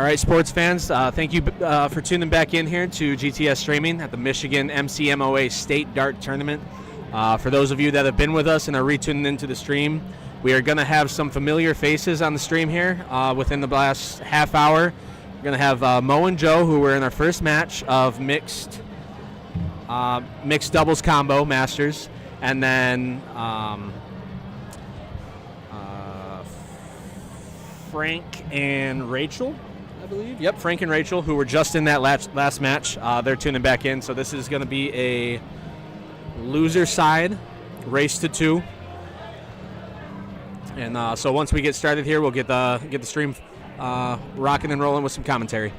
right, sports fans, thank you for tuning back in here to GTS Streaming at the Michigan MCMOA State Dart Tournament. For those of you that have been with us and are retuning into the stream, we are going to have some familiar faces on the stream here within the last half hour. We're going to have Mo and Joe, who were in our first match of mixed doubles combo masters, and then Frank and Rachel, I believe. Yep, Frank and Rachel, who were just in that last match. They're tuning back in, so this is going to be a loser side race to 2. And so once we get started here, we'll get the stream rocking and rolling with some commentary.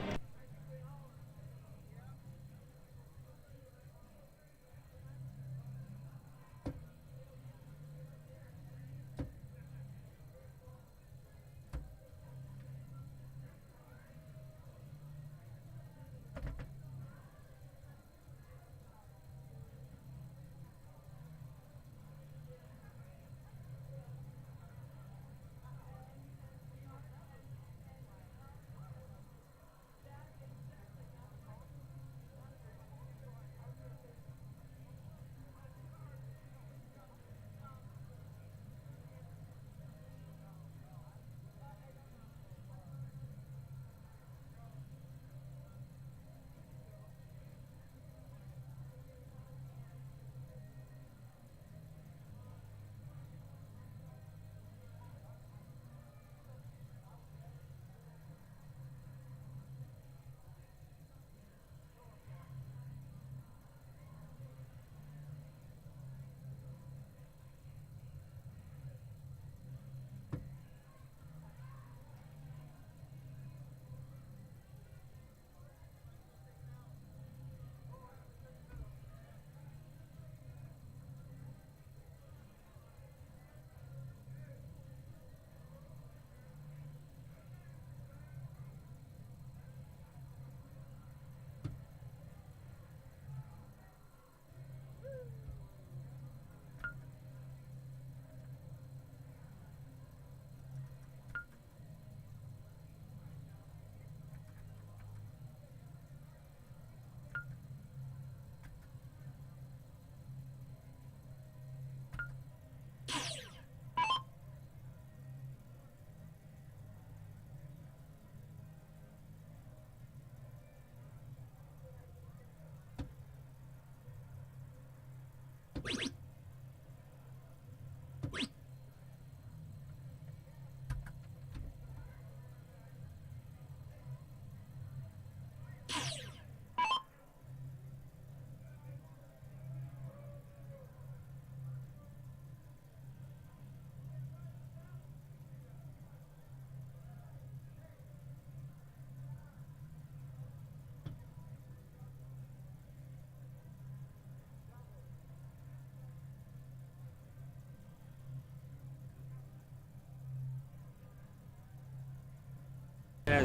Yeah,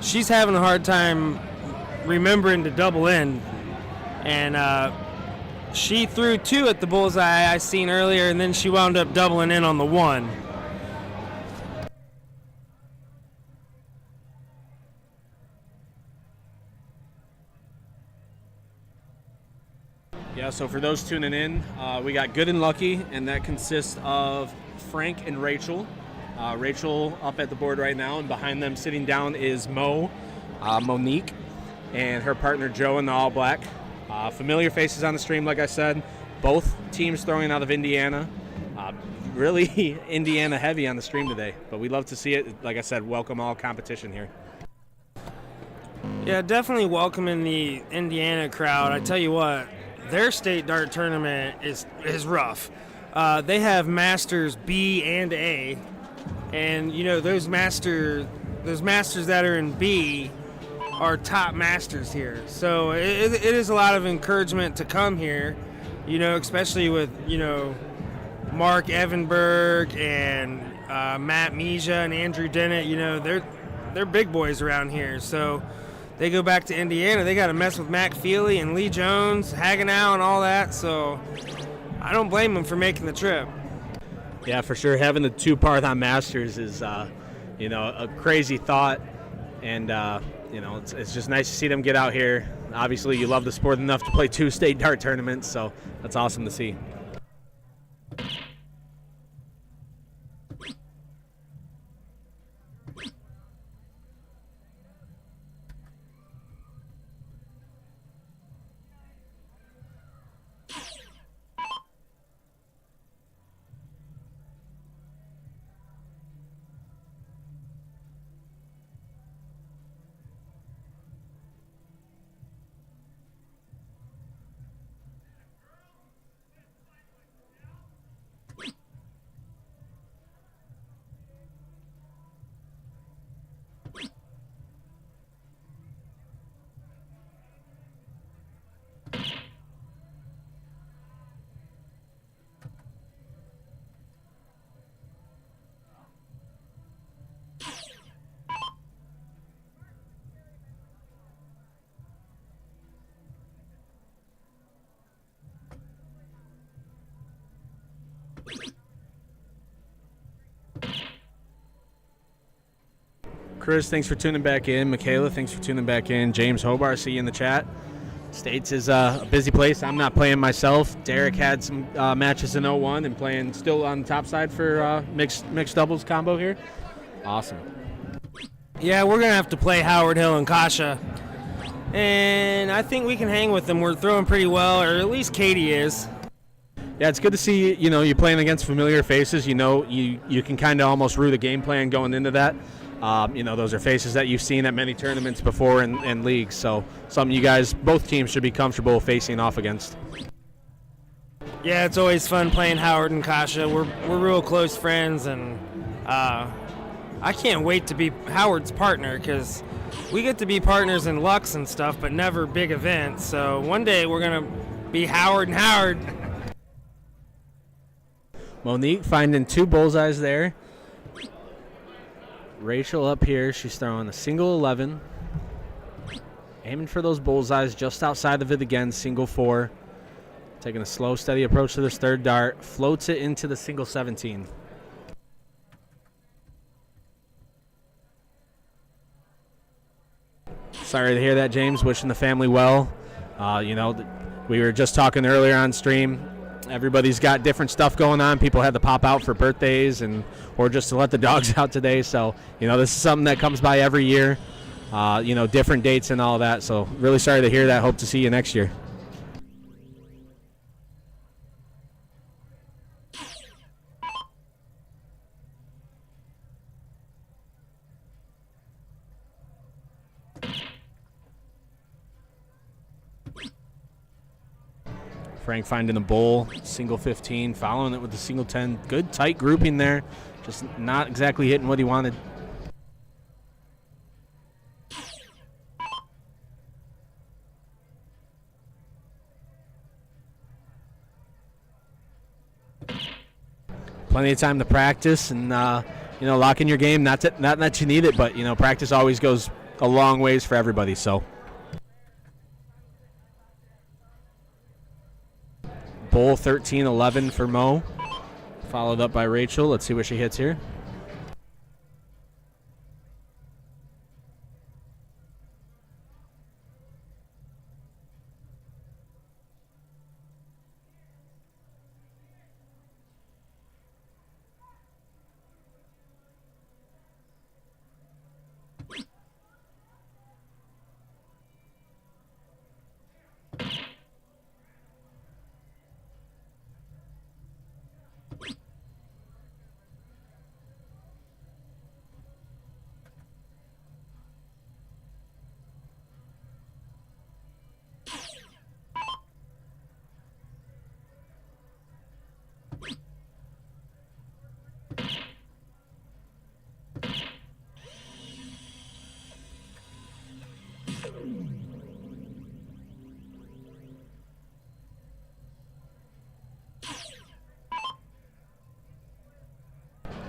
she's having a hard time remembering to double in, and she threw 2 at the bullseye I seen earlier, and then she wound up doubling in on the 1. Yeah, so for those tuning in, we got Good and Lucky, and that consists of Frank and Rachel. Rachel up at the board right now, and behind them sitting down is Monique, and her partner Joe in the all black. Familiar faces on the stream, like I said. Both teams throwing out of Indiana. Really Indiana heavy on the stream today, but we love to see it. Like I said, welcome all competition here. Yeah, definitely welcoming the Indiana crowd. I tell you what, their state dart tournament is rough. They have Masters B and A. And, you know, those masters that are in B are top masters here. So it is a lot of encouragement to come here, you know, especially with, you know, Mark Evanberg and Matt Mija and Andrew Dennett. You know, they're big boys around here. So they go back to Indiana. They got to mess with Mac Feely and Lee Jones, Hagenow and all that. So I don't blame them for making the trip. Yeah, for sure. Having the 2 Parthon Masters is, you know, a crazy thought. And, it's just nice to see them get out here. Obviously, you love the sport enough to play 2 state dart tournaments, so that's awesome to see. Chris, thanks for tuning back in. Michaela, thanks for tuning back in. James Hobart, see you in the chat. States is a busy place. I'm not playing myself. Derek had some matches in 01 and playing still on the top side for mixed doubles combo here. Awesome. Yeah, we're going to have to play Howard Hill and Kasha. And I think we can hang with them. We're throwing pretty well, or at least Katie is. Yeah, it's good to see, you're playing against familiar faces. You can kind of almost rue the game plan going into that. Those are faces that you've seen at many tournaments before in leagues. So something you guys, both teams, should be comfortable facing off against. Yeah, it's always fun playing Howard and Kasha. We're real close friends, and I can't wait to be Howard's partner because we get to be partners in Lux and stuff, but never big events. So one day we're going to be Howard and Howard. Monique finding 2 bullseyes there. Rachel up here, she's throwing a single 11. Aiming for those bullseyes just outside of it again, single 4. Taking a slow, steady approach to this third dart. Floats it into the single 17. Sorry to hear that, James. Wishing the family well. We were just talking earlier on stream. Everybody's got different stuff going on. People had to pop out for birthdays or just to let the dogs out today. So, this is something that comes by every year, different dates and all that. So really sorry to hear that. Hope to see you next year. Frank finding a bowl, single 15, following it with the single 10. Good tight grouping there, just not exactly hitting what he wanted. Plenty of time to practice and lock in your game. Not that you need it, but practice always goes a long ways for everybody. So. Bowl 13-11 for Mo, followed up by Rachel. Let's see what she hits here.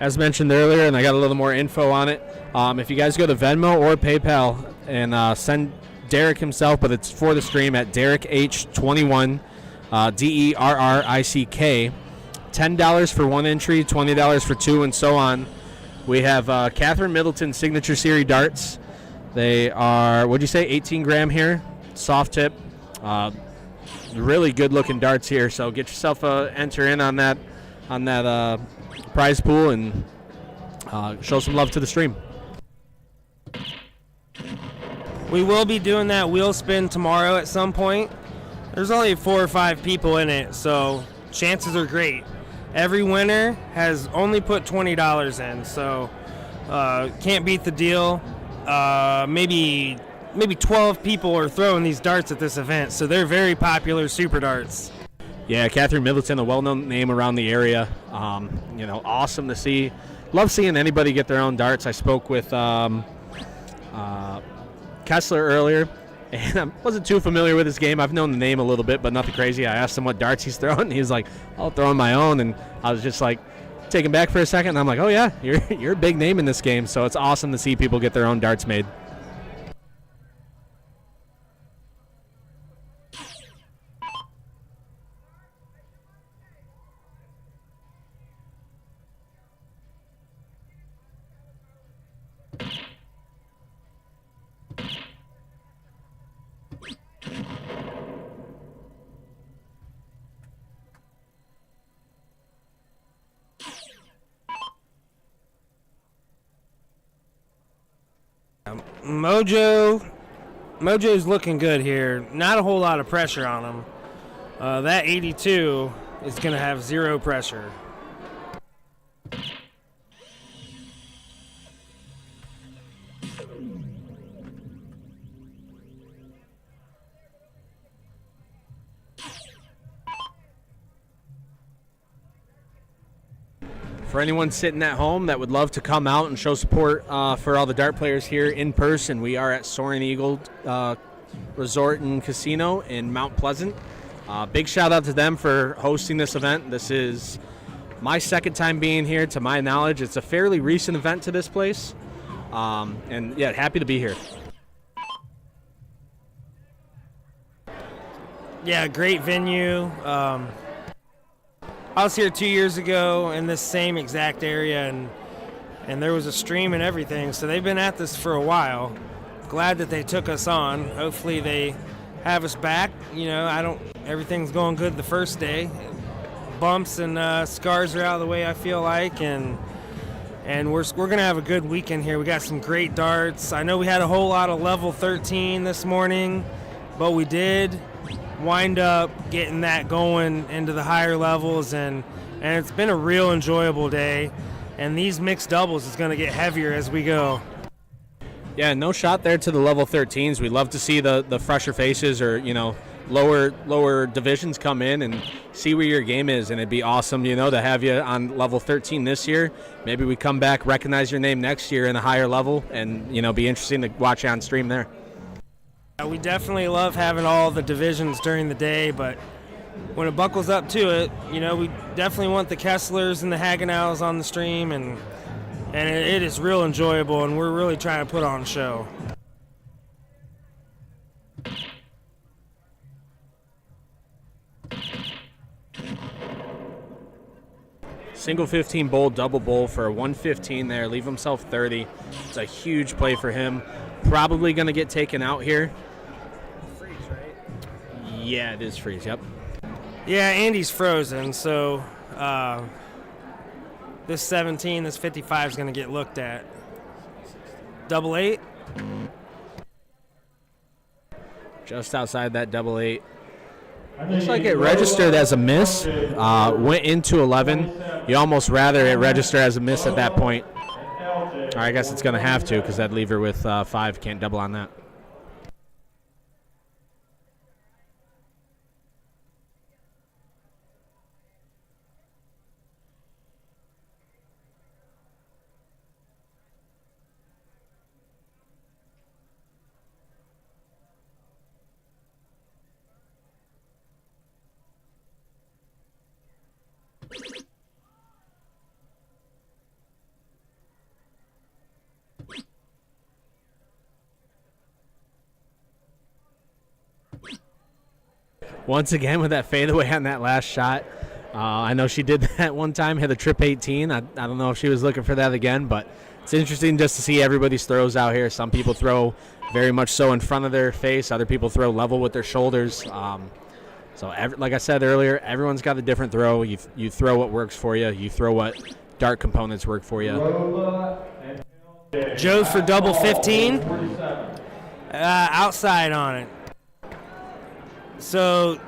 As mentioned earlier, and I got a little more info on it, if you guys go to Venmo or PayPal and send Derek himself, but it's for the stream at Derek H21, DERRICK, $10 for 1 entry, $20 for 2, and so on. We have Catherine Middleton Signature Series darts. They are, what'd you say, 18 gram here, soft tip. Really good looking darts here. So get yourself a enter in on that prize pool and show some love to the stream. We will be doing that wheel spin tomorrow at some point. There's only 4 or 5 people in it, so chances are great. Every winner has only put $20 in, so can't beat the deal. Maybe 12 people are throwing these darts at this event, so they're very popular super darts. Yeah, Catherine Middleton, a well-known name around the area. Awesome to see. Love seeing anybody get their own darts. I spoke with Kessler earlier, and I wasn't too familiar with his game. I've known the name a little bit, but nothing crazy. I asked him what darts he's throwing, and he's like, I'll throw on my own. And I was just like taken back for a second, and I'm like, oh yeah, you're a big name in this game. So it's awesome to see people get their own darts made. Mojo's looking good here. Not a whole lot of pressure on him. That 82 is going to have 0 pressure. For anyone sitting at home that would love to come out and show support for all the dart players here in person, we are at Soaring Eagle Resort and Casino in Mount Pleasant. Big shout out to them for hosting this event. This is my second time being here. To my knowledge, it's a fairly recent event to this place. And yeah, happy to be here. Yeah, great venue. I was here 2 years ago in this same exact area, and there was a stream and everything, so they've been at this for a while. Glad that they took us on. Hopefully they have us back. Everything's going good the first day. Bumps and scars are out of the way, I feel like, and we're going to have a good weekend here. We got some great darts. I know we had a whole lot of level 13 this morning, but we did wind up getting that going into the higher levels, and it's been a real enjoyable day, and these mixed doubles is going to get heavier as we go. Yeah, no shot there to the level 13s. We love to see the fresher faces or lower divisions come in and see where your game is, and it'd be awesome to have you on level 13 this year. Maybe we come back, recognize your name next year in a higher level, and be interesting to watch you on stream there. We definitely love having all the divisions during the day, but when it buckles up to it, we definitely want the Kesslers and the Hagenows on the stream, and it is real enjoyable, and we're really trying to put on a show. Single 15 bowl, double bowl for a 115 there. Leave himself 30. It's a huge play for him. Probably going to get taken out here. Yeah, it is freeze, yep. Yeah, Andy's frozen, so this 17, this 55 is going to get looked at. Double 8? Just outside that double 8. Looks like it registered as a miss. Went into 11. You almost rather it register as a miss at that point. Or I guess it's going to have to because that lever with 5 can't double on that. Once again with that fadeaway on that last shot. I know she did that one time, hit a trip 18. I don't know if she was looking for that again, but It's interesting just to see everybody's throws out here. Some people throw very much so in front of their face. Other people throw level with their shoulders. Like I said earlier, everyone's got a different throw. You throw what works for you. You throw what dart components work for you. Joe for double 15. Outside on it. So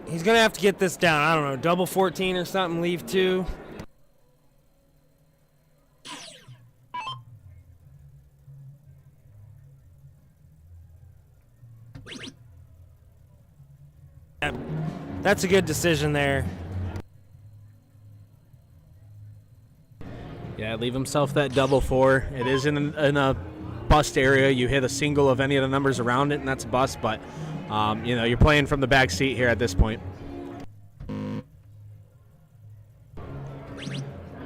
he's going to have to get this down. I don't know, double 14 or something, leave 2. That's a good decision there. Yeah, leave himself that double 4. It is in a bust area. You hit a single of any of the numbers around it, and that's a bust. But you're playing from the back seat here at this point.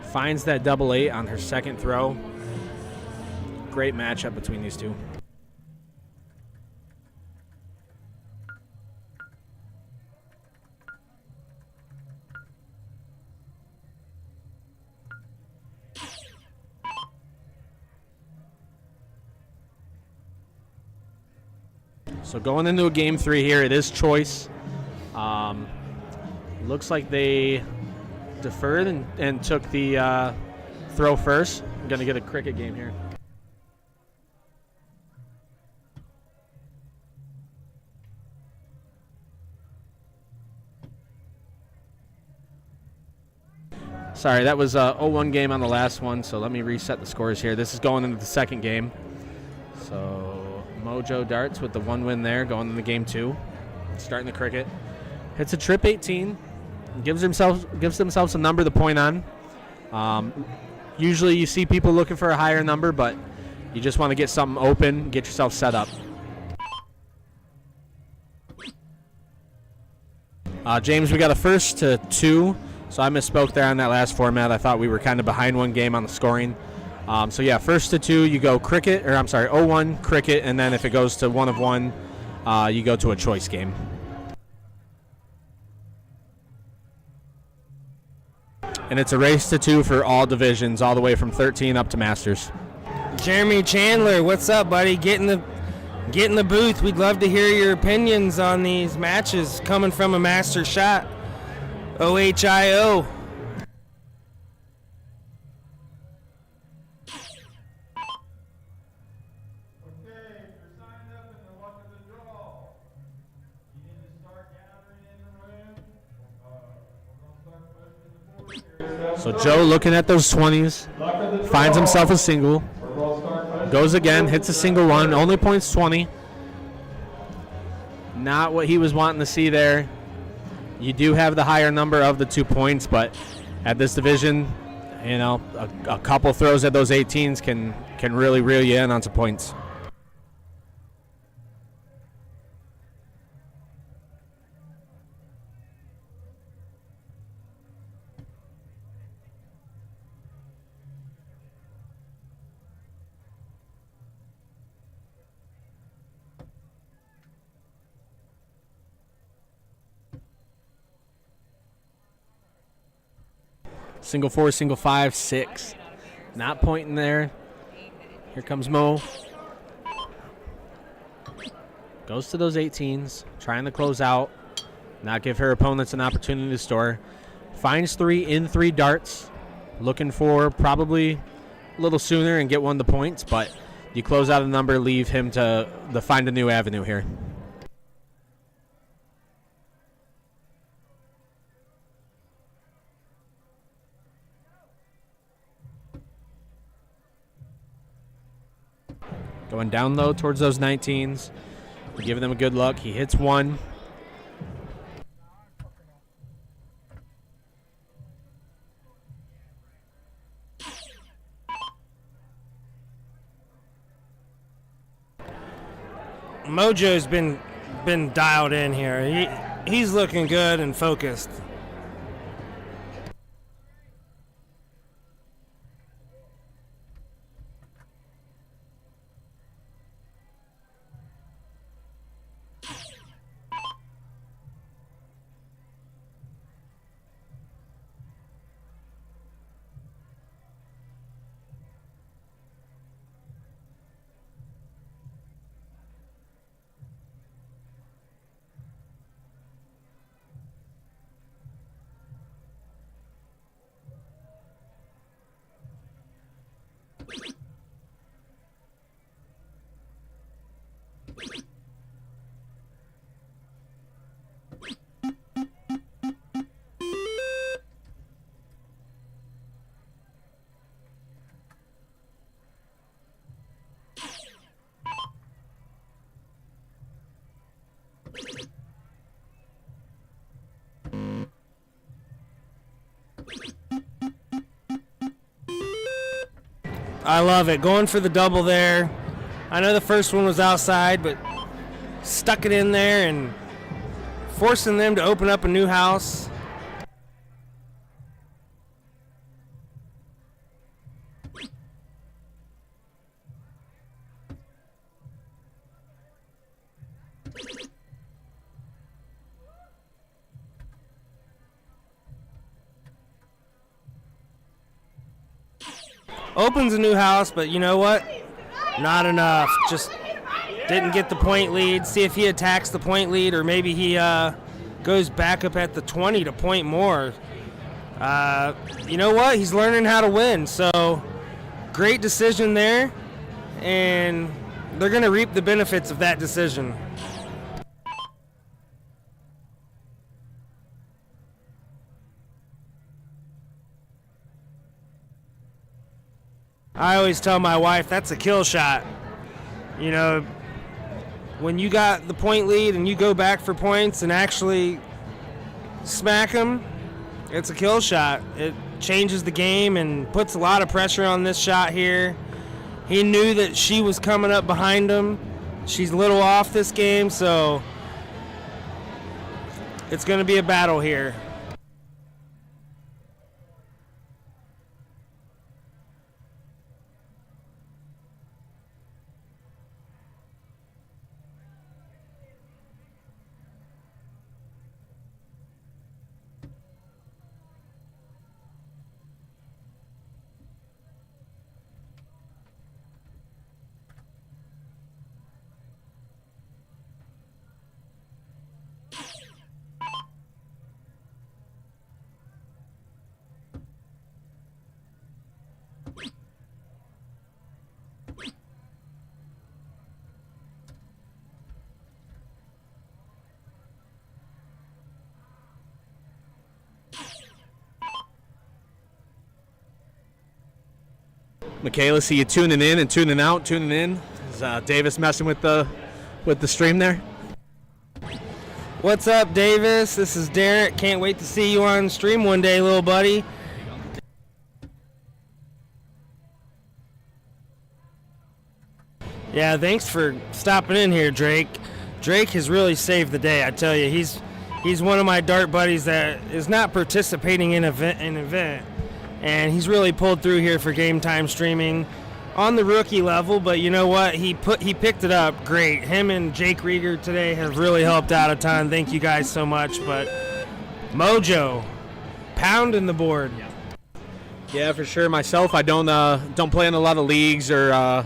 Finds that double 8 on her second throw. Great matchup between these two. So going into a game 3 here, it is choice. Looks like they deferred and took the throw first. I'm going to get a cricket game here. Sorry, that was a 0-1 game on the last one, so let me reset the scores here. This is going into the second game. So Mojo Darts with the 1 win there, going into game 2. Starting the cricket. Hits a trip 18. Gives themselves a number to point on. Usually you see people looking for a higher number, but you just want to get something open, get yourself set up. James, we got a first to 2, so I misspoke there on that last format. I thought we were kind of behind 1 game on the scoring. So yeah, first to 2, you go cricket, 0-1 cricket, and then if it goes to 1 of 1, you go to a choice game. And it's a race to 2 for all divisions, all the way from 13 up to Masters. Jeremy Chandler, what's up, buddy? Get in the booth. We'd love to hear your opinions on these matches coming from a master shot. OHIO. So Joe looking at those 20s, finds himself a single, goes again, hits a single 1, only points 20. Not what he was wanting to see there. You do have the higher number of the 2 points, but at this division, a couple throws at those 18s can really reel you in on some points. Single 4, single 5, 6. Not pointing there. Here comes Mo. Goes to those 18s, trying to close out, not give her opponents an opportunity to score. Finds 3 in 3 darts, looking for probably a little sooner and get 1 of the points, but you close out a number, leave him to find a new avenue here. Going down low towards those 19s. Giving them a good look. He hits 1. Mojo's been dialed in here. He's looking good and focused. I love it. Going for the double there. I know the first one was outside, but stuck it in there and forcing them to open up a new house. Opens a new house, but you know what? Not enough. Just didn't get the point lead. See if he attacks the point lead, or maybe he goes back up at the 20 to point more. You know what? He's learning how to win. So great decision there, and they're going to reap the benefits of that decision. I always tell my wife that's a kill shot. You know, when you got the point lead and you go back for points and actually smack them, it's a kill shot. It changes the game and puts a lot of pressure on this shot here. He knew that she was coming up behind him. She's a little off this game, so it's going to be a battle here. Michaela, see you tuning in and tuning out, tuning in. Is Davis messing with the stream there? What's up, Davis? This is Derek. Can't wait to see you on stream one day, little buddy. Yeah, thanks for stopping in here, Drake. Drake has really saved the day, I tell you. He's one of my dart buddies that is not participating in an event, and he's really pulled through here for Game Time streaming on the rookie level. But you know what? He picked it up great. Him and Jake Rieger today have really helped out a ton. Thank you guys so much. But Mojo, pounding the board. Yeah, for sure. Myself, I don't play in a lot of leagues or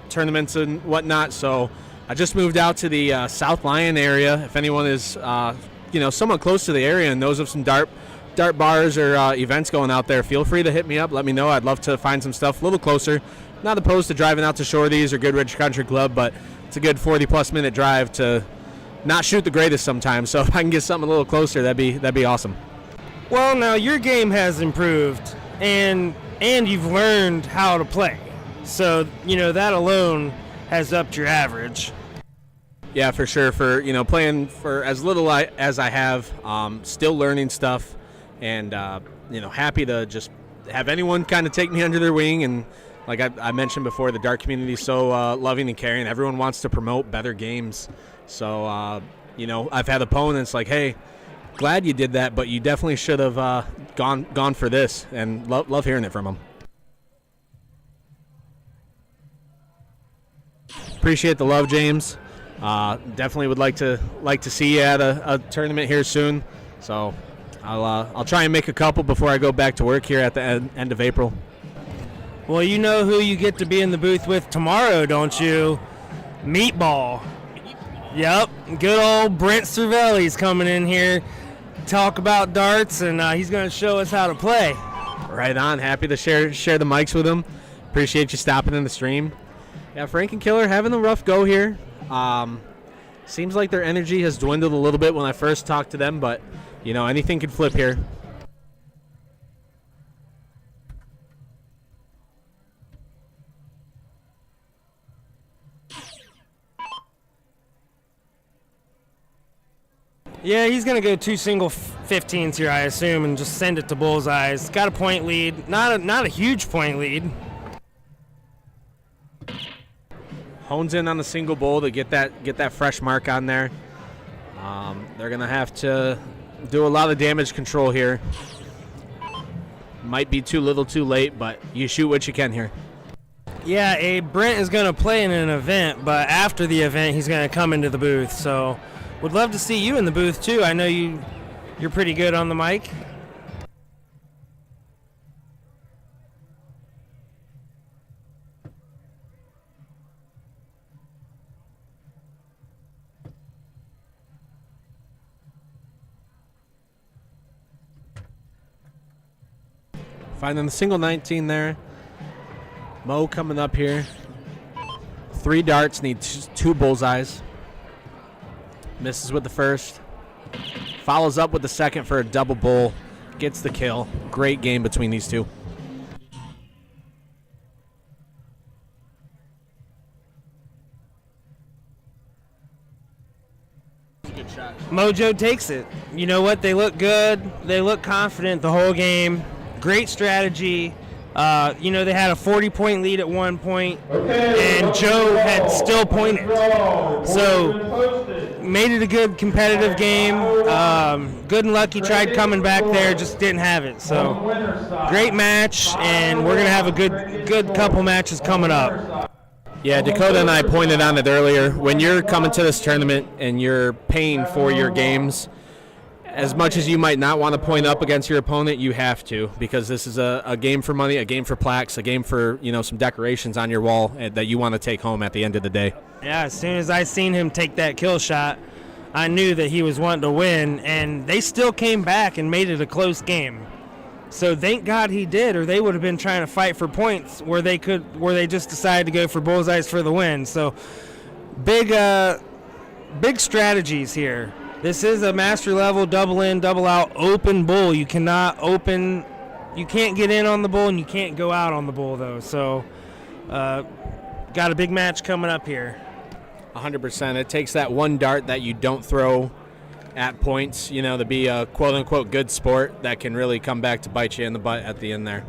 tournaments and whatnot, so I just moved out to the South Lyon area. If anyone is somewhat close to the area and knows of some dart bars or events going out there, feel free to hit me up. Let me know. I'd love to find some stuff a little closer. Not opposed to driving out to Shorty's or Goodrich Country Club, but it's a good 40-plus minute drive to not shoot the greatest sometimes. So if I can get something a little closer, that'd be awesome. Well, now your game has improved, and you've learned how to play. So, that alone has upped your average. Yeah, for sure. For, playing for as little as I have, still learning stuff, and, happy to just have anyone kind of take me under their wing. And like I mentioned before, the dart community is so loving and caring. Everyone wants to promote better games. So, I've had opponents like, hey, glad you did that, but you definitely should have gone for this, and love hearing it from them. Appreciate the love, James. Definitely would like to see you at a tournament here soon. So I'll try and make a couple before I go back to work here at the end of April. Well, you know who you get to be in the booth with tomorrow, don't you? Meatball. Yep, good old Brent Cervelli's coming in here, talk about darts, and he's going to show us how to play. Right on. Happy to share the mics with him. Appreciate you stopping in the stream. Yeah, Frank and Killer having a rough go here. Seems like their energy has dwindled a little bit when I first talked to them, but, you know, anything could flip here. Yeah, he's going to go 2 single 15s here, I assume, and just send it to Bullseyes. Got a point lead. Not a huge point lead. Hones in on the single bull to get that fresh mark on there. They're going to have to do a lot of damage control here. Might be too little too late, but you shoot what you can here. Yeah, Brent is going to play in an event, but after the event, he's going to come into the booth. So would love to see you in the booth, too. I know you're pretty good on the mic. Finding the single 19 there. Mo coming up here. 3 darts, needs 2 bullseyes. Misses with the first. Follows up with the second for a double bull. Gets the kill. Great game between these two. Good shot. Mojo takes it. You know what? They look good. They look confident the whole game. Great strategy. You know, they had a 40-point lead at one point, and Joe had still pointed. So, made it a good competitive game. Good and Lucky tried coming back there, just didn't have it. So, great match, and we're going to have a good couple matches coming up. Yeah, Dakota and I pointed on it earlier. When you're coming to this tournament and you're paying for your games, as much as you might not want to point up against your opponent, you have to, because this is a game for money, a game for plaques, a game for, you know, some decorations on your wall that you want to take home at the end of the day. Yeah, as soon as I seen him take that kill shot, I knew that he was wanting to win, and they still came back and made it a close game. So thank God he did, or they would have been trying to fight for points where they just decided to go for bullseyes for the win. So big strategies here. This is a master level double in, double out open bull. You can't get in on the bull and you can't go out on the bull though. So got a big match coming up here. 100%. It takes that one dart that you don't throw at points, you know, to be a quote unquote good sport that can really come back to bite you in the butt at the end there.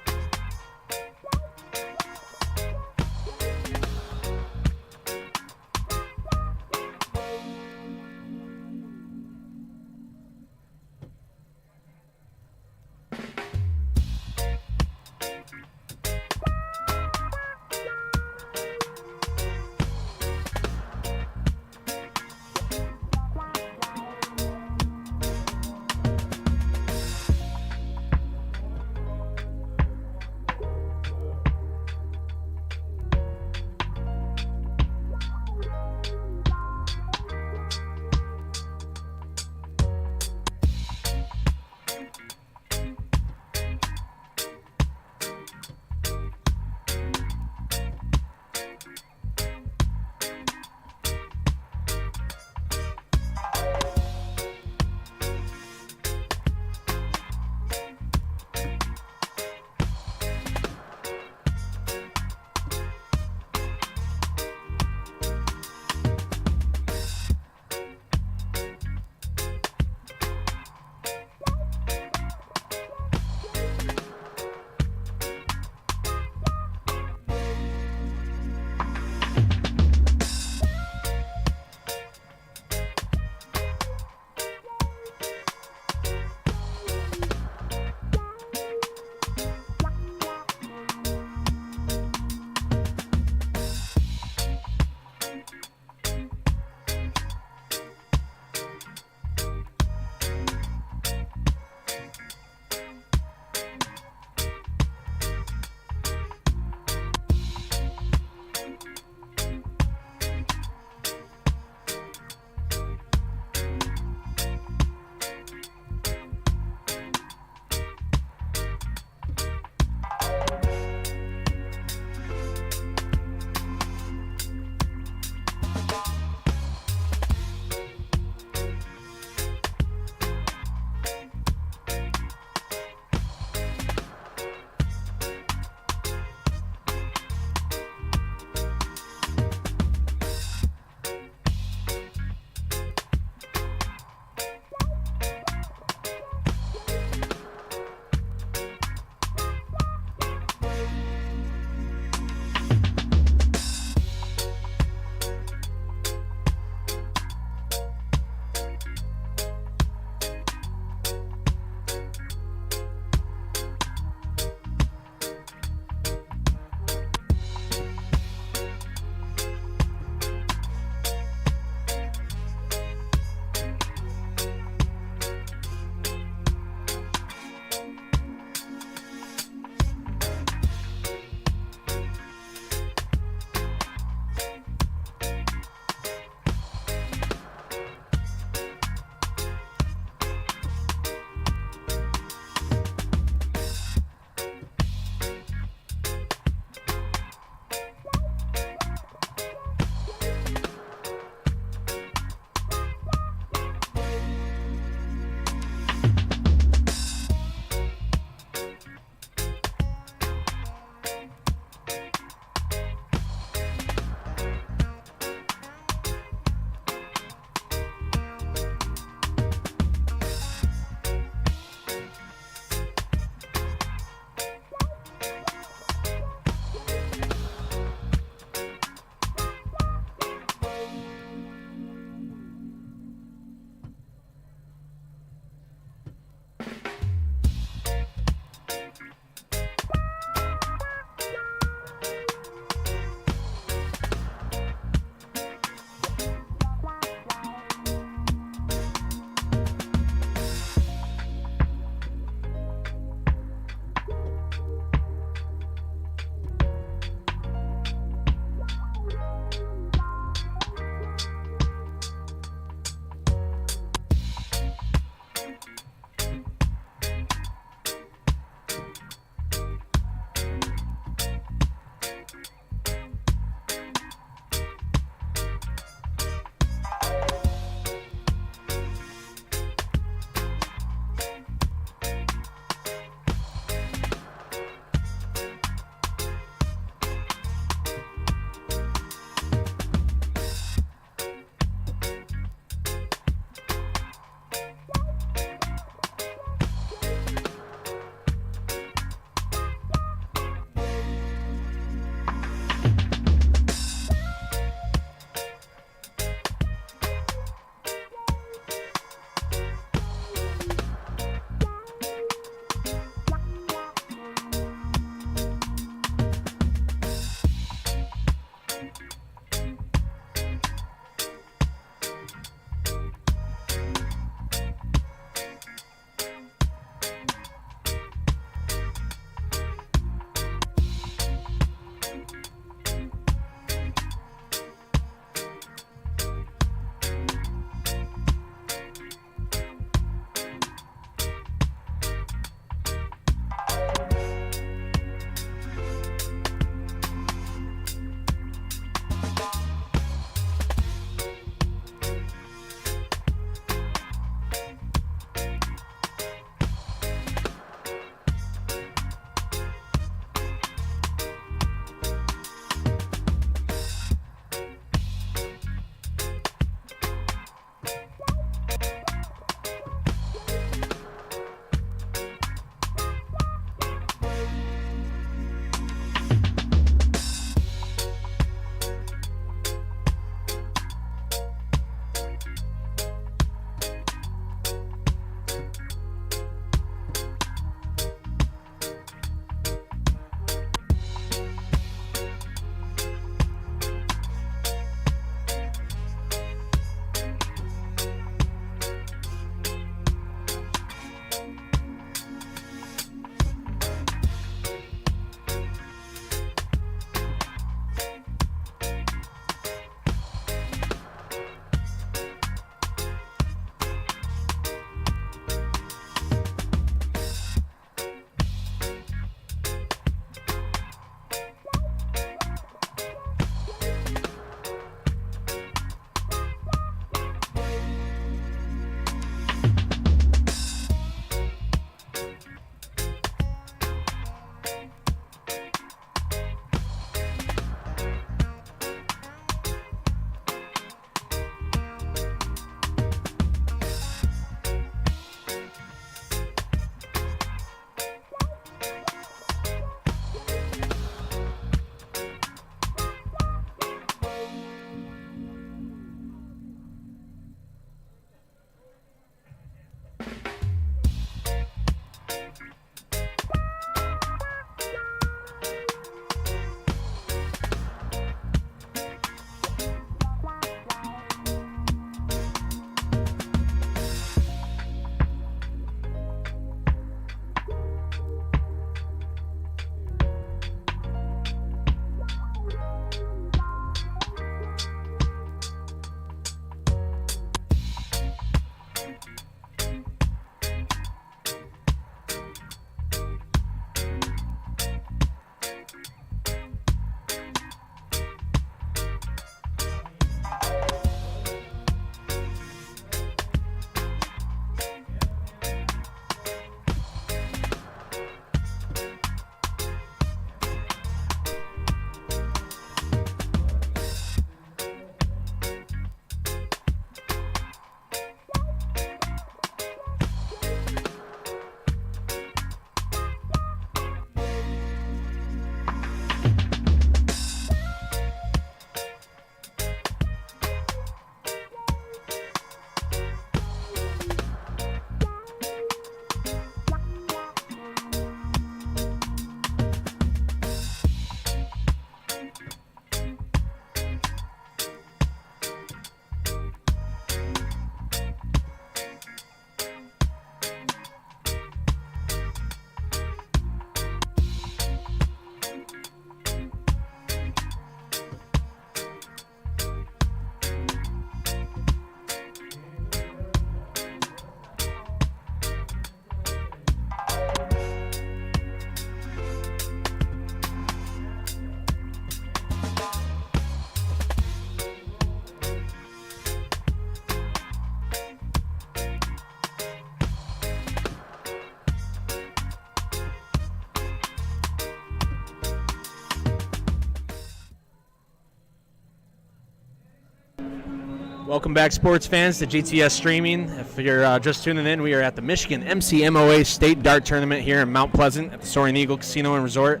Welcome back, sports fans, to GTS Streaming. If you're just tuning in, we are at the Michigan MCMOA State Dart Tournament here in Mount Pleasant at the Soaring Eagle Casino and Resort.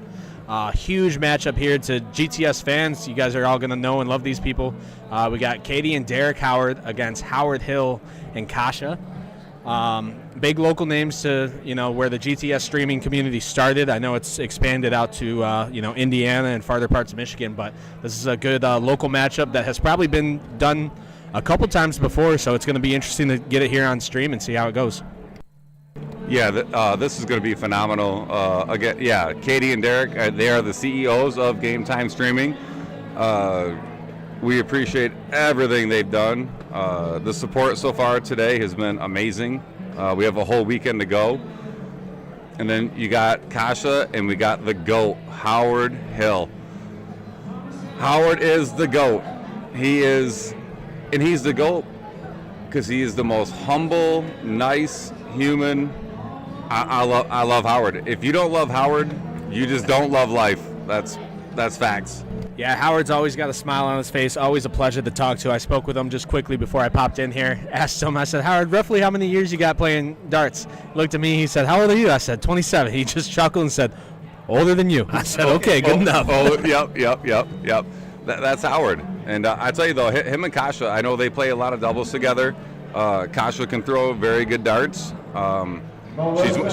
Huge matchup here to GTS fans. You guys are all going to know and love these people. We got Katie and Derek Howard against Howard Hill and Kasha. Big local names to, where the GTS streaming community started. I know it's expanded out to, Indiana and farther parts of Michigan, but this is a good local matchup that has probably been done a couple times before, so it's going to be interesting to get it here on stream and see how it goes. Yeah, this is going to be phenomenal. Again, Katie and Derek, they are the CEOs of Game Time Streaming. We appreciate everything they've done. The support so far today has been amazing. We have a whole weekend to go. And then you got Kasha, and we got the GOAT, Howard Hill. Howard is the GOAT. He's the GOAT because he is the most humble, nice human. I love Howard. If you don't love Howard, you just don't love life. That's facts. Yeah, Howard's always got a smile on his face, always a pleasure to talk to. I spoke with him just quickly before I popped in here. Asked him, I said, Howard, roughly how many years you got playing darts? He looked at me, he said, how old are you? I said, 27. He just chuckled and said, older than you. I said, okay, good enough. Yep. That's Howard. And I tell you, though, him and Kasha, I know they play a lot of doubles together. Kasha can throw very good darts.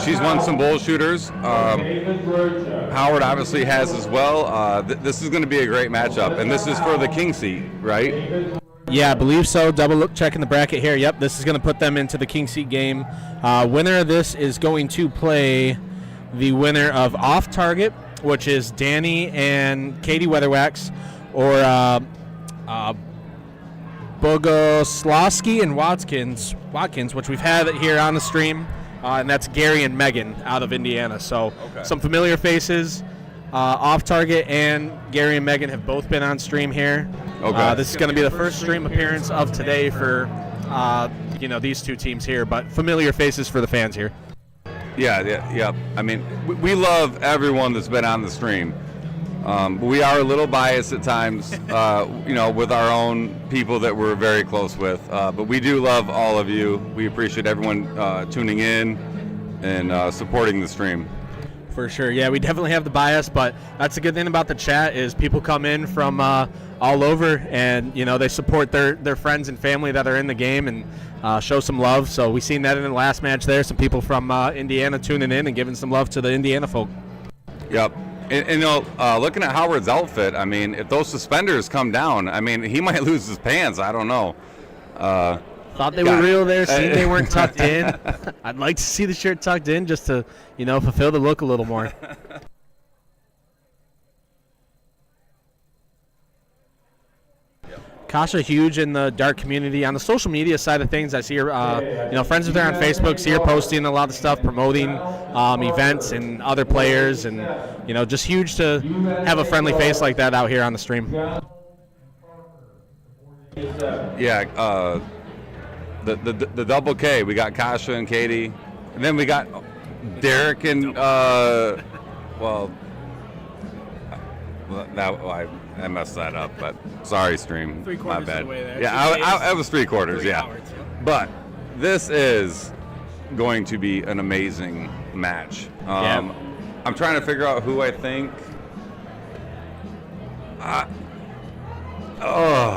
She's won some bowl shooters. Howard obviously has as well. This is going to be a great matchup, and this is for the king seat, right? Yeah, I believe so. Double look checking the bracket here. Yep, this is going to put them into the king seat game. Winner of this is going to play the winner of Off Target, which is Danny and Katie Weatherwax, or Bogoslawski and Watkins, which we've had here on the stream. And that's Gary and Megan out of Indiana. So Some familiar faces. Off Target and Gary and Megan have both been on stream here. This is going to be the first stream appearance of today for these two teams here, but familiar faces for the fans here. Yeah. I mean, we love everyone that's been on the stream. We are a little biased at times, with our own people that we're very close with. But we do love all of you. We appreciate everyone tuning in and supporting the stream. For sure. Yeah, we definitely have the bias, but that's the good thing about the chat is people come in from all over, and they support their friends and family that are in the game and show some love. So we seen that in the last match there. Some people from Indiana tuning in and giving some love to the Indiana folk. Yep. And looking at Howard's outfit, I mean, if those suspenders come down, I mean, he might lose his pants. I don't know. Thought they were real there, seeing they weren't tucked in. I'd like to see the shirt tucked in just to, fulfill the look a little more. Kasha, huge in the dart community. On the social media side of things, I see her, friends with her on Facebook, see her posting a lot of stuff, promoting events and other players, and, just huge to have a friendly face like that out here on the stream. Yeah, the double K, we got Kasha and Katie, and then we got Derek and, I messed that up, but sorry, stream. My bad. Yeah, I was 3/4, yeah. But this is going to be an amazing match. I'm trying to figure out who I think.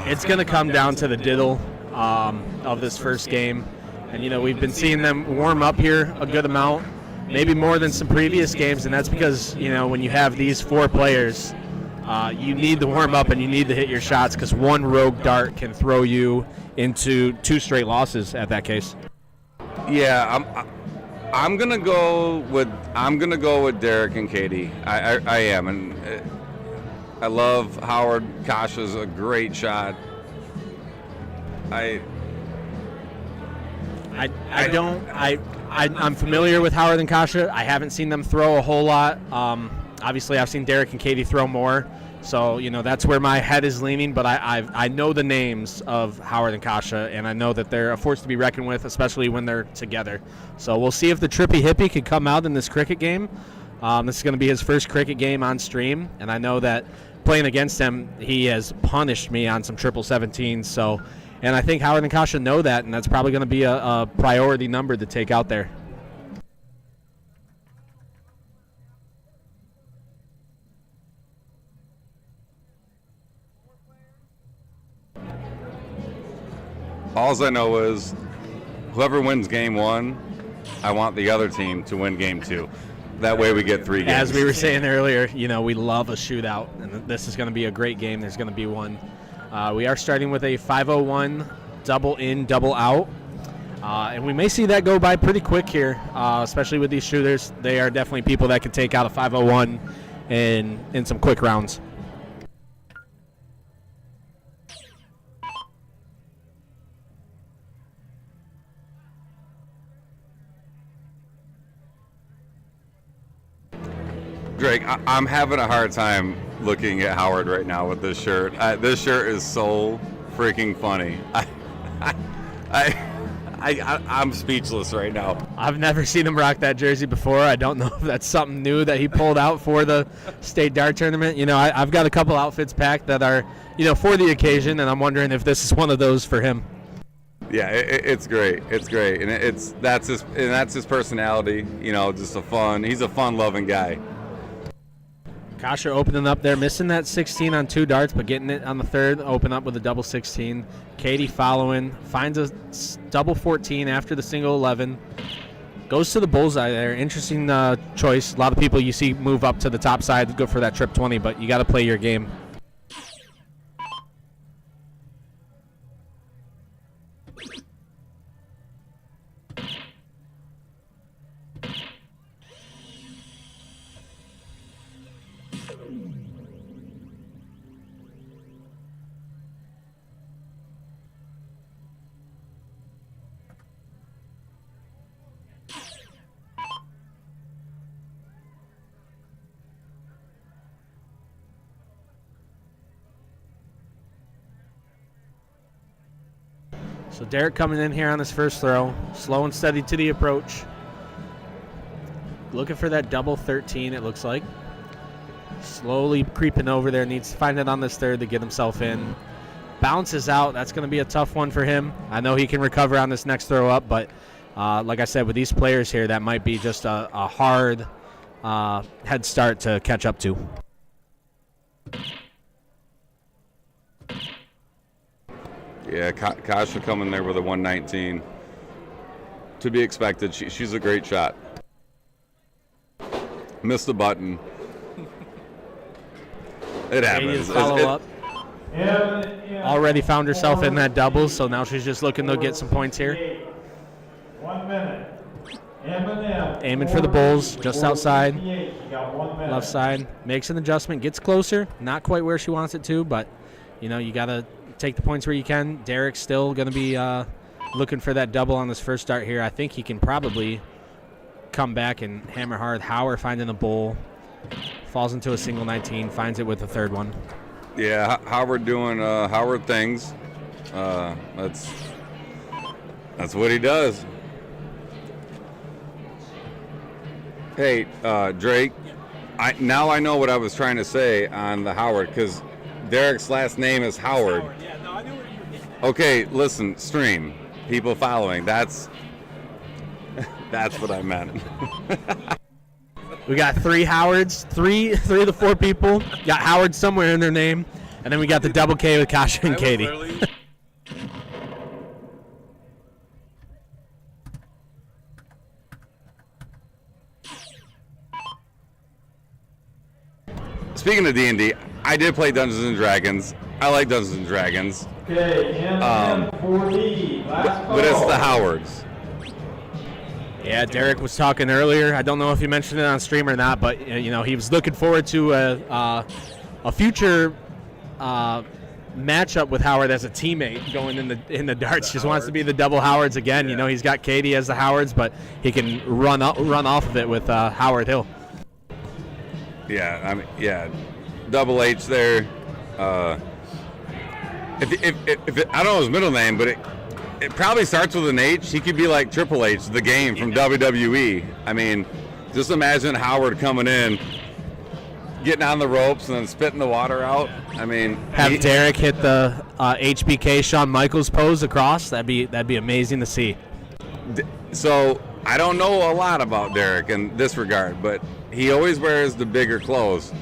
It's going to come down to the diddle of this first game. And, we've been seeing them warm up here a good amount, maybe more than some previous games, and that's because, when you have these four players, you need to warm up and you need to hit your shots because one rogue dart can throw you into 2 straight losses at that case. Yeah, I'm gonna go with Derek and Katie. I am, and I love Howard. Kasha's a great shot. I'm familiar with Howard and Kasha. I haven't seen them throw a whole lot. Obviously, I've seen Derek and Katie throw more, so that's where my head is leaning. But I know the names of Howard and Kasha, and I know that they're a force to be reckoned with, especially when they're together. So we'll see if the Trippy Hippie can come out in this cricket game. This is going to be his first cricket game on stream, and I know that playing against him, he has punished me on some 17-17s. So And I think Howard and Kasha know that, and that's probably going to be a priority number to take out there. All I know is whoever wins game 1, I want the other team to win game 2. That way we get 3 games. As we were saying earlier, we love a shootout, and this is going to be a great game. There's going to be one. We are starting with a 501 double in, double out. And we may see that go by pretty quick here, especially with these shooters. They are definitely people that can take out a 501 in some quick rounds. Drake, I'm having a hard time looking at Howard right now with this shirt. This shirt is so freaking funny. I'm speechless right now. I've never seen him rock that jersey before. I don't know if that's something new that he pulled out for the state dart tournament. I've got a couple outfits packed that are, for the occasion, and I'm wondering if this is one of those for him. Yeah, it's great. It's great, and that's his personality. Just he's a fun-loving guy. Kasha opening up there, missing that 16 on 2 darts, but getting it on the third, open up with a double 16. Katie following, finds a double 14 after the single 11. Goes to the bullseye there. Interesting choice. A lot of people you see move up to the top side, go for that trip 20, but you got to play your game. So Derek coming in here on his first throw, slow and steady to the approach. Looking for that double 13, it looks like. Slowly creeping over there, needs to find it on this third to get himself in. Bounces out, that's going to be a tough one for him. I know he can recover on this next throw up, but like I said, with these players here, that might be just a hard head start to catch up to. Yeah, Kasha coming there with a 119. To be expected. She's a great shot. Missed the button. It happens. Follow up. Already found herself in that double, so now she's just looking to get some points here. 1 minute. Aiming for the Bulls, just outside. Left side. Makes an adjustment, gets closer. Not quite where she wants it to, but, you got to take the points where you can. Derek's still going to be looking for that double on this first start here. I think he can probably come back and hammer hard. Howard finding the bowl. Falls into a single 19, finds it with the third one. Yeah, Howard doing Howard things. That's what he does. Hey, Drake, now I know what I was trying to say on the Howard, because Derek's last name is Howard. Okay, listen, stream, people following, that's what I meant. We got 3 Howards, three of the 4 people. Got Howard somewhere in their name. And then we got the double K with Kasha and Katie. Speaking of D&D, I did play Dungeons and Dragons. I like Dungeons and Dragons. Okay, M4D, last call. But it's the Howards. Yeah, Derek was talking earlier. I don't know if he mentioned it on stream or not, but he was looking forward to a future matchup with Howard as a teammate going in the darts. Just wants to be the double Howards again. Yeah. He's got Katie as the Howards, but he can run off of it with Howard Hill. Yeah, Double H there. If I don't know his middle name, but it probably starts with an H. He could be like Triple H, the game from WWE. I mean, just imagine Howard coming in getting on the ropes and then spitting the water out. I mean, Have Derek hit the HBK Shawn Michaels pose across. That'd be amazing to see. So I don't know a lot about Derek in this regard, but he always wears the bigger clothes.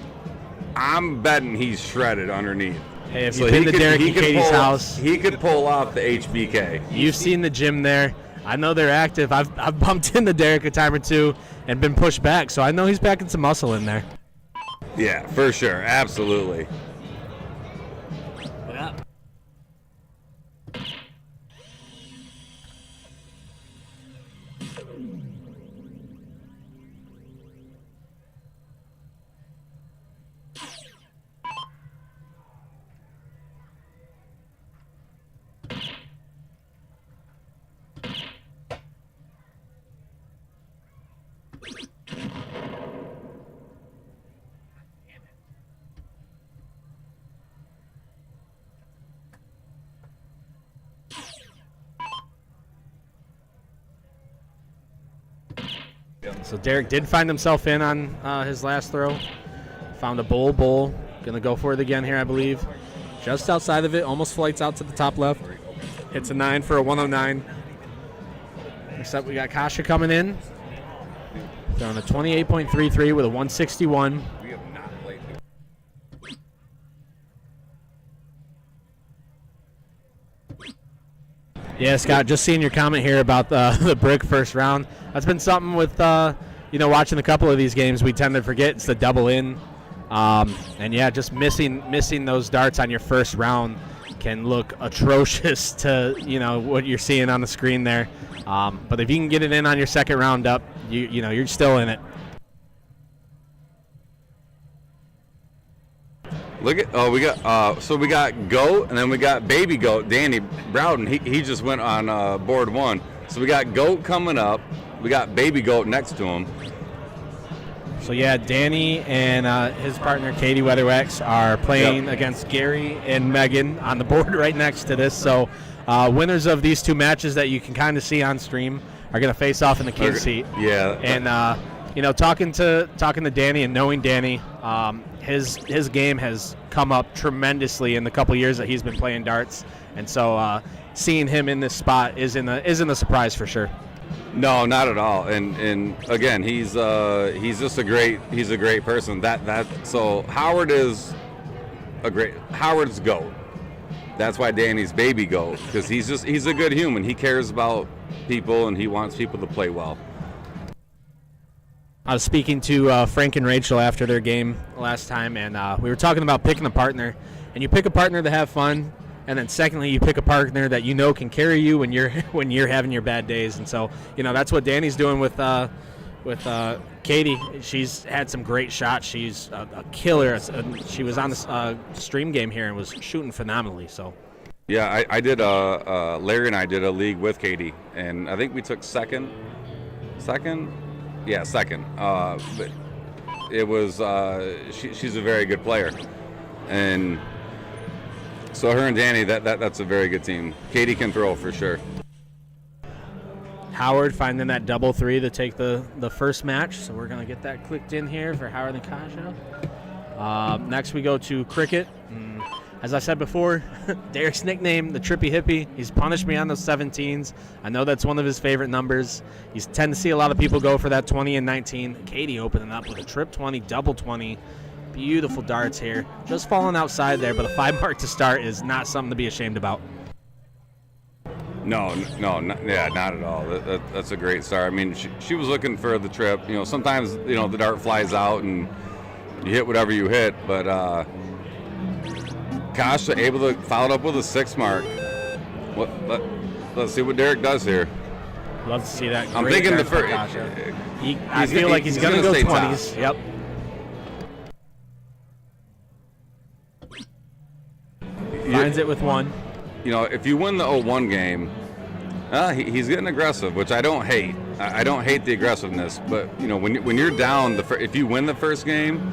I'm betting he's shredded underneath. Hey, if you've been to Derek and Katie's house, he could pull off the HBK. You've seen the gym there. I know they're active. I've bumped into Derek a time or two and been pushed back, so I know he's packing some muscle in there. Yeah, for sure. Absolutely. Yeah. So Derek did find himself in on his last throw. Found a bowl. Going to go for it again here, I believe. Just outside of it, almost flights out to the top left. Hits a 9 for a 109. Next up, we got Kasha coming in. Throwing a 28.33 with a 161. Yeah, Scott, just seeing your comment here about the brick first round. That's been something with, watching a couple of these games we tend to forget. It's the double in. And, yeah, just missing those darts on your first round can look atrocious to, what you're seeing on the screen there. But if you can get it in on your second round up, you're still in it. Look at we got Goat and then we got Baby Goat Danny Browden. He just went on board 1. So we got Goat coming up. We got Baby Goat next to him. So yeah, Danny and his partner Katie Weatherwax are playing against Gary and Megan on the board right next to this. So winners of these two matches that you can kind of see on stream are going to face off in the king seat. Yeah. And talking to Danny and knowing Danny, his game has come up tremendously in the couple years that he's been playing darts, and so seeing him in this spot isn't a surprise for sure. No, not at all. And again, he's just a great person. So Howard's Goat. That's why Danny's Baby Goat, because he's a good human. He cares about people and he wants people to play well. I was speaking to Frank and Rachel after their game last time, and we were talking about picking a partner. And you pick a partner to have fun, and then secondly, you pick a partner that can carry you when you're having your bad days. And so, that's what Danny's doing with Katie. She's had some great shots. She's a killer. She was on the stream game here and was shooting phenomenally. So. Yeah, I did. Larry and I did a league with Katie, and I think we took second. Yeah, second. But it was she's a very good player, and so her and Danny, that's a very good team. Katie can throw for sure. Howard finding that double 3 to take the first match, so we're gonna get that clicked in here for Howard and Kasha. Next we go to Cricket. As I said before, Derek's nickname, the Trippy Hippie. He's punished me on those 17s. I know that's one of his favorite numbers. You tend to see a lot of people go for that 20 and 19. Katie opening up with a trip 20, double 20. Beautiful darts here. Just falling outside there, but a 5 mark to start is not something to be ashamed about. No, not at all. That's a great start. I mean, she was looking for the trip. Sometimes, the dart flies out and you hit whatever you hit, but Kasha able to follow it up with a 6 mark. Let's see what Derek does here. Love to see that. I'm thinking the first. I feel like he's going to go 20s. Top. Yep. Finds it with 1. If you win the 0-1 game, he's getting aggressive, which I don't hate. I don't hate the aggressiveness, but when you're down, if you win the first game,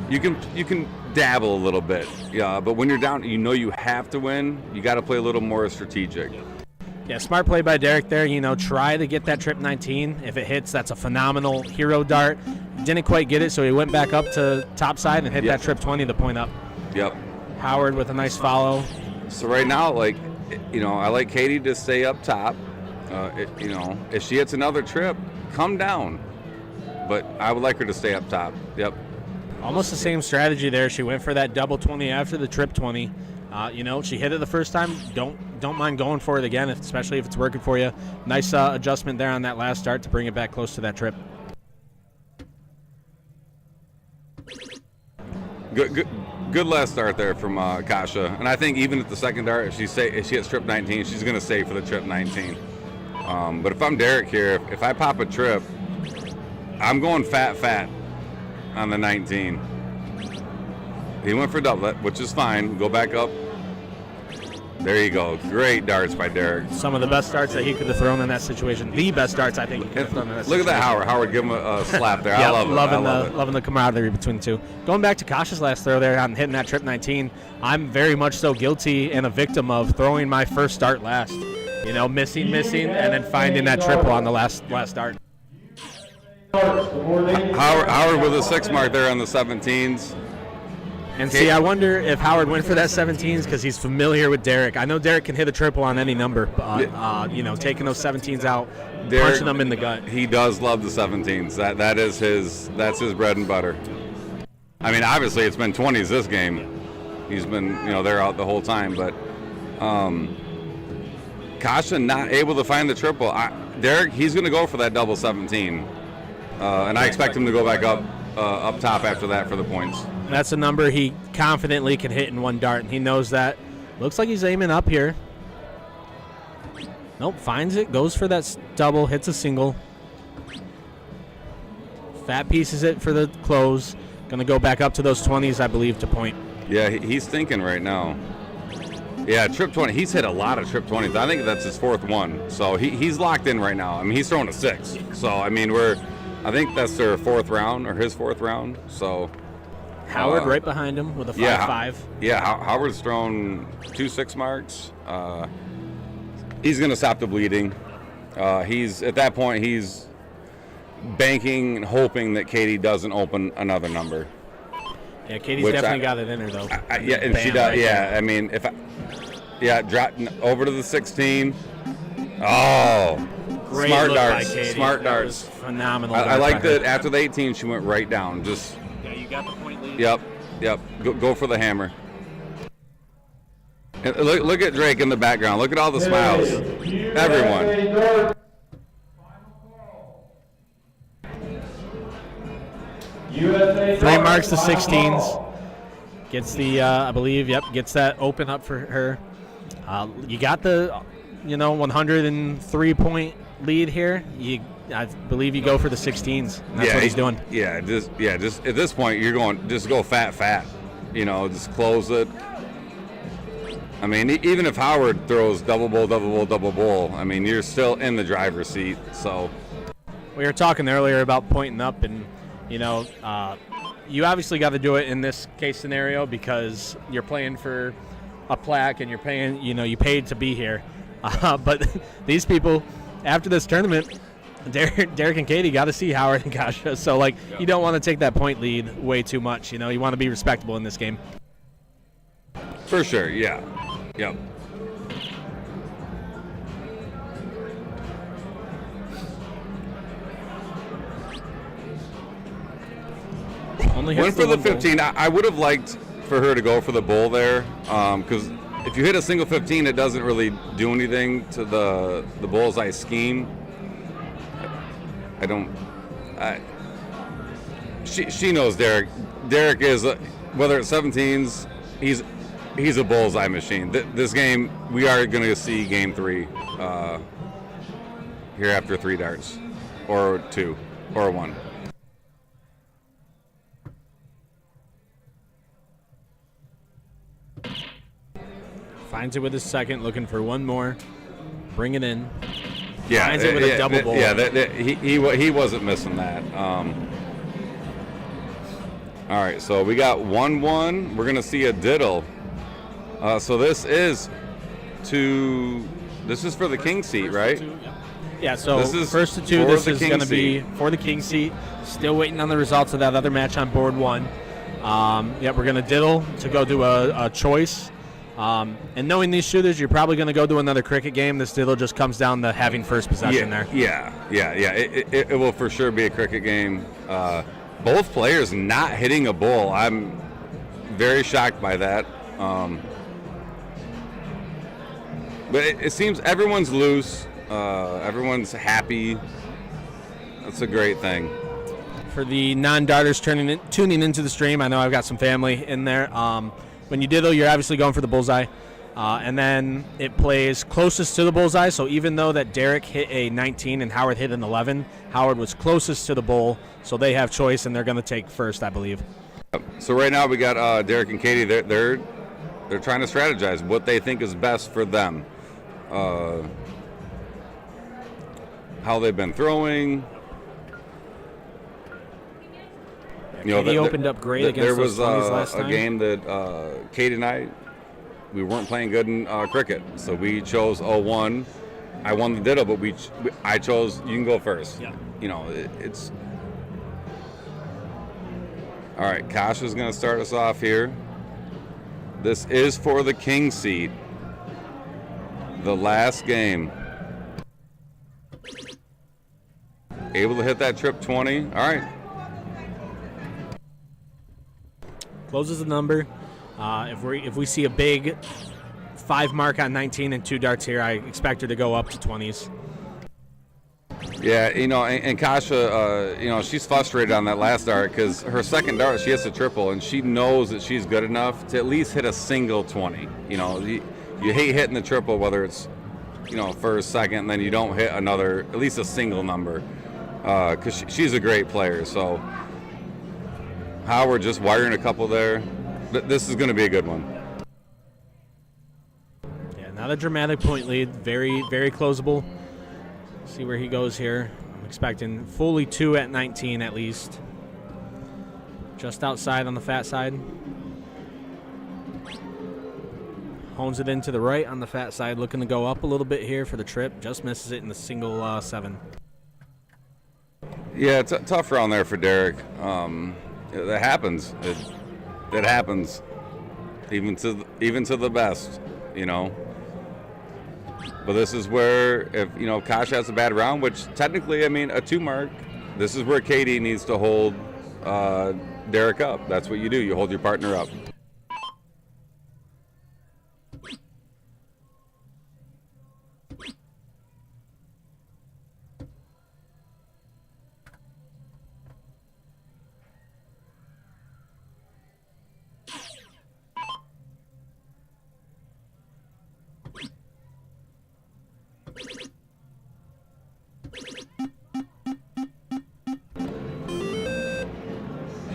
you can dabble a little bit. Yeah, but when you're down, you have to win. You got to play a little more strategic. Yeah, smart play by Derek there. Try to get that trip 19. If it hits, that's a phenomenal hero dart. didn't quite get it, so he went back up to top side and hit Yep. that trip 20 to point up. Yep. Howard with a nice follow. So right now, like, I like Katie to stay up top. If she hits another trip, come down. But I would like her to stay up top. Yep. Almost the same strategy there. She went for that double 20 after the trip 20. She hit it the first time. Don't mind going for it again, especially if it's working for you. Nice adjustment there on that last start to bring it back close to that trip. Good last start there from Kasha. And I think even at the second dart, if she hits trip 19, she's going to stay for the trip 19. But if I'm Derek here, if I pop a trip, I'm going fat on the 19. He went for doublet, which is fine. Go back up. There you go. Great darts by Derek. Some of the best darts that he could have thrown in that situation. The best darts I think he could have thrown in that Look situation. at that Howard. Howard, give him a slap there. Yeah, I love it. Loving the camaraderie between the two. Going back to Kasha's last throw there on hitting that trip 19, I'm very much so guilty and a victim of throwing my first dart last. Missing, and then finding that triple on the last dart. Howard with a 6 mark there on the 17s. And see, I wonder if Howard went for that 17s because he's familiar with Derek. I know Derek can hit a triple on any number, but taking those 17s out, punching them in the gut. He does love the 17s. That's his bread and butter. I mean, obviously it's been 20s this game. He's been they're out the whole time, but Kasha not able to find the triple. Derek, he's going to go for that double 17, and I expect him to go back up top after that for the points. That's a number he confidently can hit in one dart, and he knows that. Looks like he's aiming up here. Nope, finds it, goes for that double, hits a single. Fat pieces it for the close. Going to go back up to those 20s, I believe, to point. Yeah, he's thinking right now. Yeah, trip 20. He's hit a lot of trip 20s. I think that's his 4th one. So he's locked in right now. I mean, he's throwing a 6. So, I mean, I think that's their 4th round or his 4th round. So Howard right behind him with a 5-5. Yeah, Howard's thrown 2 6 marks. He's going to stop the bleeding. He's at that point, he's banking and hoping that Katie doesn't open another number. Yeah, Katie's definitely got it in her, though. Yeah, and she does. Yeah, I mean, drop over to the 16. Oh, Great smart look by darts. Katie. Smart That darts. was phenomenal. I dart like by her. that after the 18, she went right down. Just Yeah, you got the point lead. Yep. Go for the hammer. And look at Drake in the background. Look at all the smiles. Everyone. 3 marks to 16s. Gets the, I believe, gets that open up for her. You got the, 103 point lead here. I believe you go for the 16s. That's what he's doing. Yeah, just at this point, you're going, just go fat. Just close it. I mean, even if Howard throws double bull, I mean, you're still in the driver's seat. So We were talking earlier about pointing up, and you obviously got to do it in this case scenario because you're playing for a plaque and you're paying, you paid to be here. But these people, after this tournament, Derek and Katie got to see Howard and Kasha. So, you don't want to take that point lead way too much. You want to be respectable in this game. for sure, yeah. Yep. Only Went hits for the one bull. 15. I would have liked for her to go for the bull there, because if you hit a single 15, it doesn't really do anything to the bullseye scheme. She knows Derek. Derek is whether it's 17s, he's a bullseye machine. This game, we are going to see game 3 here after 3 darts, or 2, or 1. Finds it with his second, looking for one more. Bring it in. Yeah, Finds it with a double bowl. Yeah, he wasn't missing that. All right, so we got 1-1. We're going to see a diddle. So this is for the king seat, right? Yeah, so This is first to two, for this the is king going to be seat. for the king seat. Still waiting on the results of that other match on board one. We're going to diddle to go do a choice. And knowing these shooters, you're probably going to go to another cricket game. This diddle just comes down to having first possession there. Yeah. It will for sure be a cricket game. Both players not hitting a bull. I'm very shocked by that. But it seems everyone's loose. Everyone's happy. That's a great thing. For the non-darters tuning into the stream, I know I've got some family in there. When you diddle, you're obviously going for the bullseye. And then it plays closest to the bullseye. So even though that Derek hit a 19 and Howard hit an 11, Howard was closest to the bull. So they have choice, and they're going to take first, I believe. So right now we got Derek and Katie. They're trying to strategize what they think is best for them. How they've been throwing. Katie opened up great against there those was 20s last a time. game that Katie and I, we weren't playing good in cricket, so we chose 0-1. I won the diddle, but I chose you can go first. Yeah. It's all right. Kasha's going to start us off here. This is for the king seat. The last game. Able to hit that trip 20. All right. Closes the number. If we see a big 5 mark on 19 and 2 darts here, I expect her to go up to 20s. Yeah, and Kasha, she's frustrated on that last dart because her second dart, she hits a triple, and she knows that she's good enough to at least hit a single 20. You hate hitting the triple, whether it's, first, second, and then you don't hit another, at least a single number, because she's a great player. So Howard just wiring a couple there. This is going to be a good one. Yeah, not a dramatic point lead. Very, very closable. See where he goes here. I'm expecting fully 2 at 19 at least. Just outside on the fat side. Hones it into the right on the fat side. Looking to go up a little bit here for the trip. Just misses it in the single 7. Yeah, it's a tough round there for Derek. That happens. It happens, even to the best, But this is where if Kasha has a bad round, which technically, a 2 mark. This is where Katie needs to hold Derek up. That's what you do. You hold your partner up.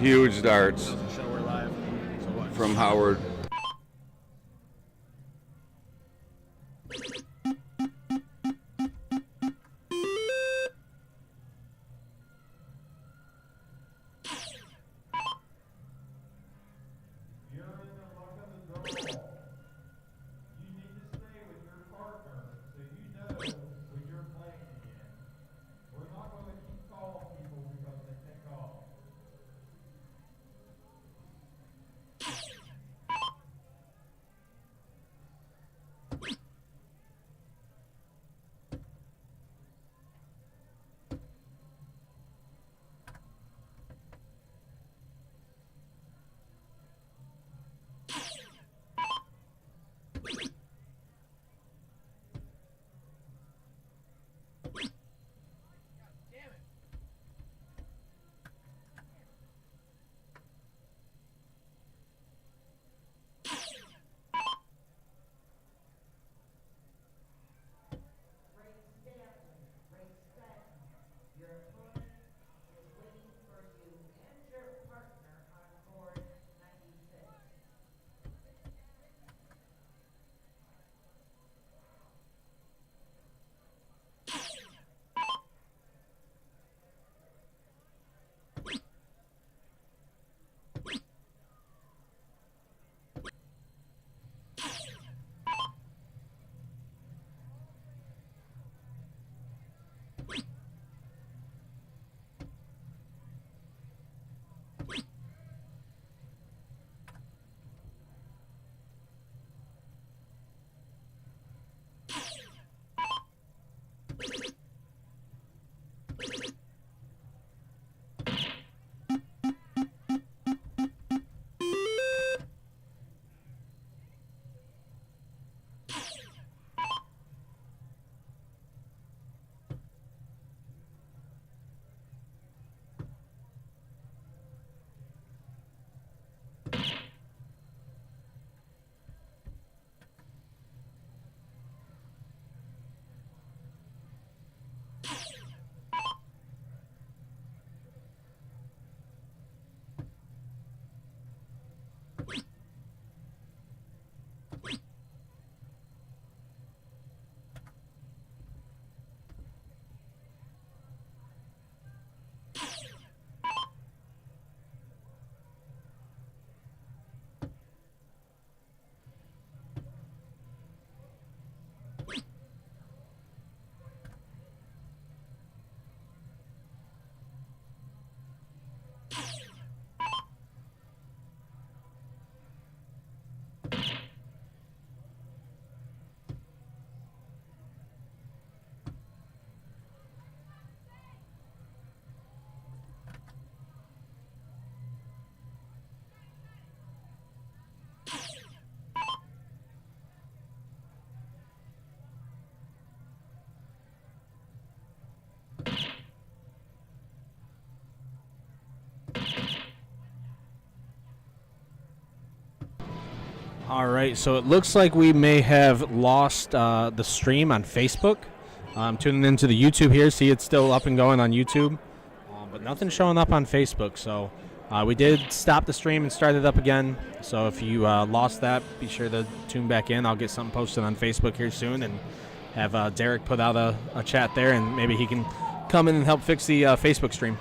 Huge darts from Howard. You're in the luck of the draw. You need to stay with your partner so you know when you're playing again. We're not going to keep calling people because they take off. All right, so it looks like we may have lost the stream on Facebook. I'm tuning into the YouTube here, see it's still up and going on YouTube, but nothing showing up on Facebook. So we did stop the stream and start it up again. So if you lost that, be sure to tune back in. I'll get something posted on Facebook here soon and have Derek put out a chat there, and maybe he can come in and help fix the Facebook stream.